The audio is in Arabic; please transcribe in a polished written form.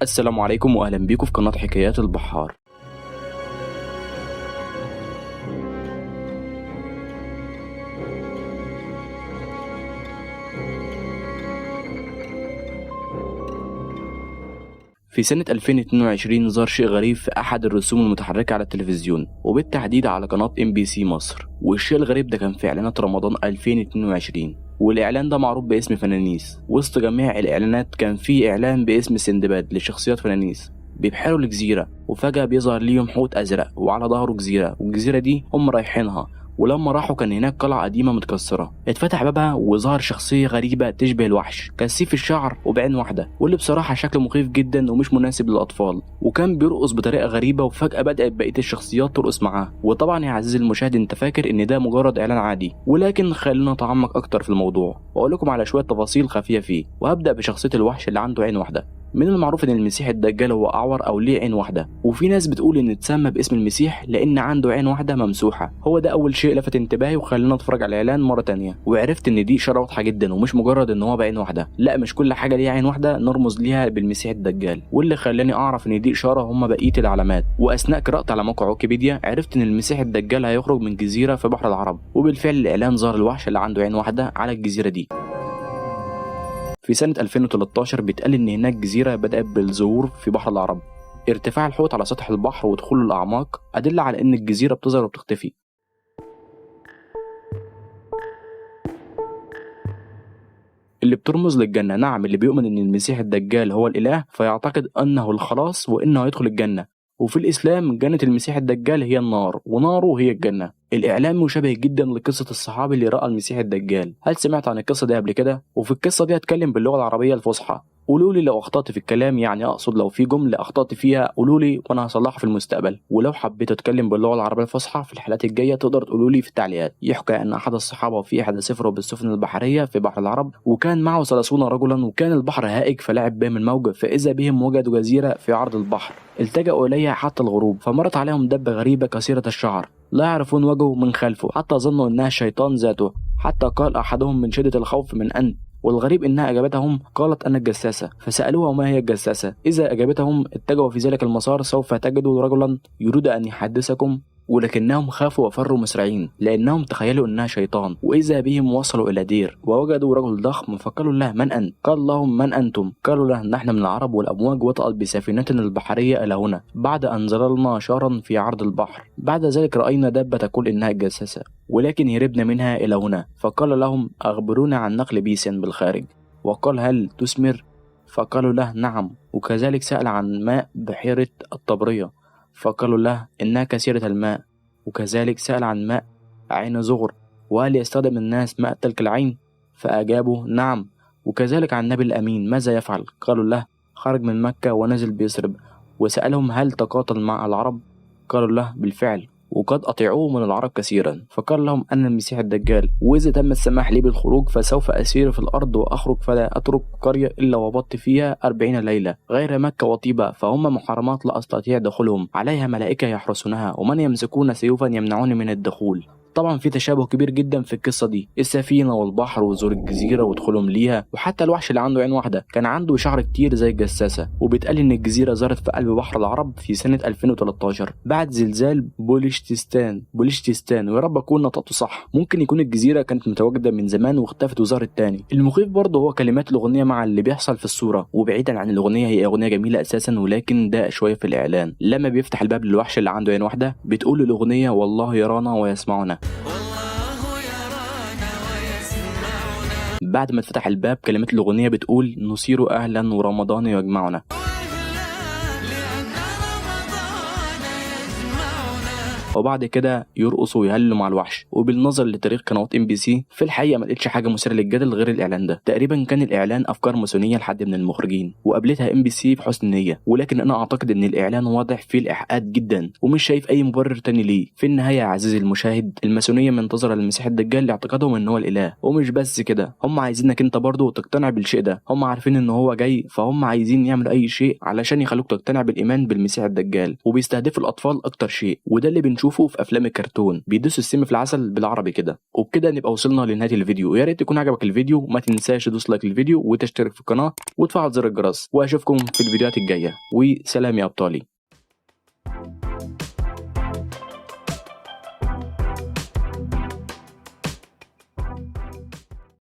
السلام عليكم واهلا بيكم في قناة حكايات البحار. في سنة 2022 ظهر شيء غريب في أحد الرسوم المتحركة على التلفزيون وبالتحديد على قناة MBC مصر، والشيء الغريب ده كان في إعلانات رمضان 2022، والإعلان ده معروف باسم فنانيس. وسط جميع الإعلانات كان فيه إعلان باسم سندباد لشخصيات فنانيس بيبحروا لجزيرة، وفجأة بيظهر ليهم حوت أزرق وعلى ظهره جزيرة، والجزيرة دي هم رايحينها. ولما راحوا كان هناك قلعة قديمة متكسرة اتفتح بابها وظهر شخصية غريبة تشبه الوحش، كثيف الشعر وبعين واحدة، واللي بصراحة شكله مخيف جدا ومش مناسب للأطفال، وكان بيرقص بطريقة غريبة. وفجأة بدأت بقية الشخصيات ترقص معاه. وطبعا يا عزيزي المشاهد انت فاكر ان ده مجرد اعلان عادي، ولكن خلينا نتعمق اكتر في الموضوع واقول لكم على شوية تفاصيل خفية فيه. وهبدأ بشخصية الوحش اللي عنده عين واحدة. من المعروف ان المسيح الدجال هو اعور او ليه عين واحده، وفي ناس بتقول ان اتسمى باسم المسيح لان عنده عين واحده ممسوحه. هو ده اول شيء لفت انتباهي وخلينا نتفرج على الاعلان مره تانية، وعرفت ان دي اشاره واضحه جدا ومش مجرد ان هو بعين واحده، لا مش كل حاجه ليها عين واحده نرمز ليها بالمسيح الدجال. واللي خلاني اعرف ان دي اشاره هم بقيه العلامات. واثناء قراءتي على موقع ويكيبيديا عرفت ان المسيح الدجال هيخرج من جزيره في بحر العرب، وبالفعل الاعلان ظهر الوحش اللي عنده عين واحده على الجزيره دي. في سنة 2013 بيتقال إن هناك جزيرة بدأت بالظهور في بحر العرب. ارتفاع الحوت على سطح البحر ودخوله الأعماق أدل على إن الجزيرة بتظهر وبتختفي. اللي بترمز للجنة. نعم، اللي بيؤمن إن المسيح الدجال هو الإله فيعتقد أنه الخلاص وإنه هيدخل الجنة. وفي الإسلام جنة المسيح الدجال هي النار وناره هي الجنة. الإعلام مشابه جدا لقصة الصحابي اللي رأى المسيح الدجال. هل سمعت عن القصة دي قبل كده؟ وفي القصة دي هتكلم باللغة العربية الفصحى. قولوا لي لو أخطأت في الكلام، يعني أقصد لو في جملة أخطأت فيها قولوا لي وأنا هصلحها في المستقبل. ولو حبيت أتكلم باللغة العربية الفصحى في الحلقات الجاية تقدر تقولوا لي في التعليقات. يحكى أن أحد الصحابة في أحد سفره بالسفن البحرية في بحر العرب، وكان معه 30 رجلا، وكان البحر هائج فلعب بهم الموج، فإذا بهم وجدوا جزيرة في عرض البحر التجأوا إليها حتى الغروب. فمرت عليهم دبة غريبة كثيرة الشعر لا يعرفون وجهه من خلفه، حتى ظنوا انها الشيطان ذاته، حتى قال احدهم من شدة الخوف من انت. والغريب انها اجابتهم قالت انا الجساسة. فسألوها ما هي الجساسة. اذا اجابتهم اتجهوا في ذلك المسار سوف تجدوا رجلا يريد ان يحدثكم، ولكنهم خافوا وفروا مسرعين لأنهم تخيلوا أنها شيطان. وإذا بهم وصلوا إلى دير ووجدوا رجل ضخم فقالوا له من أنت؟ قال لهم من أنتم؟ قالوا له نحن من العرب والأمواج وطأت بسفينتنا البحرية إلى هنا بعد أن ظللنا شارا في عرض البحر. بعد ذلك رأينا دابة تقول إنها الجساسة، ولكن هربنا منها إلى هنا. فقال لهم أخبرونا عن نقل بيس بالخارج. وقال هل تثمر؟ فقالوا له نعم. وكذلك سأل عن ماء بحيرة الطبرية فقالوا له إنها كثيرة الماء. وكذلك سأل عن ماء عين زغر وهل يستخدم الناس ماء تلك العين؟ فأجابوا نعم. وكذلك عن النبي الأمين ماذا يفعل؟ قالوا له خرج من مكة ونزل بيثرب. وسألهم هل تقاتل مع العرب؟ قالوا له بالفعل وقد أطيعوه من العرب كثيرا. فقال لهم أنا المسيح الدجال، وإذا تم السماح لي بالخروج فسوف أسير في الأرض وأخرج فلا أترك قرية إلا وبط فيها 40 ليلة غير مكة وطيبة، فهم محرمات لا أستطيع دخولهم، عليها ملائكة يحرسونها ومن يمسكون سيوفا يمنعون من الدخول. طبعا في تشابه كبير جدا في القصة دي، السفينة والبحر وزور الجزيرة ودخولهم ليها، وحتى الوحش اللي عنده عين واحدة كان عنده شعر كتير زي الجساسة. وبيتقال ان الجزيرة ظهرت في قلب بحر العرب في سنة 2013 بعد زلزال بولشتستان ويا رب اكون نطقته صح. ممكن يكون الجزيرة كانت متواجدة من زمان واختفت وظهرت تاني. المخيف برضه هو كلمات الأغنية مع اللي بيحصل في الصورة. وبعيدا عن الأغنية هي أغنية جميلة أساسا، ولكن ده شوية في الإعلان لما بيفتح الباب للوحش اللي عنده عين واحدة بتقول الأغنية والله يرانا ويسمعنا. بعد ما اتفتح الباب كلمات الأغنية بتقول نصير أهلا ورمضان يجمعنا. وبعد كده يرقصوا ويهللوا مع الوحش. وبالنظر لتاريخ قنوات MBC في الحقيقه ما لقيتش حاجه مثيره للجدل غير الاعلان ده. تقريبا كان الاعلان افكار ماسونيه لحد من المخرجين وقابلتها MBC بحسن نيه، ولكن انا اعتقد ان الاعلان واضح فيه الايحاءات جدا ومش شايف اي مبرر تاني ليه. في النهايه يا عزيزي المشاهد الماسونيه منتظره المسيح الدجال لاعتقادهم ان هو الاله. ومش بس كده، هم عايزينك انت برضه تقتنع بالشيء ده. هم عارفين ان هو جاي فهم عايزين يعملوا اي شيء علشان يخلوك تقتنع بالايمان بالمسيح الدجال، وبيستهدفوا الاطفال اكتر شيء. وده اللي بنشوفه بنشوفه في افلام الكرتون، بيدوسوا السم في العسل بالعربي كده. وبكده نبقى وصلنا لنهايه الفيديو، ويا ريت يكون عجبك الفيديو، وما تنساش تدوس لايك للفيديو وتشترك في القناه وتفعل زر الجرس، واشوفكم في الفيديوهات الجايه، وسلام يا ابطالي.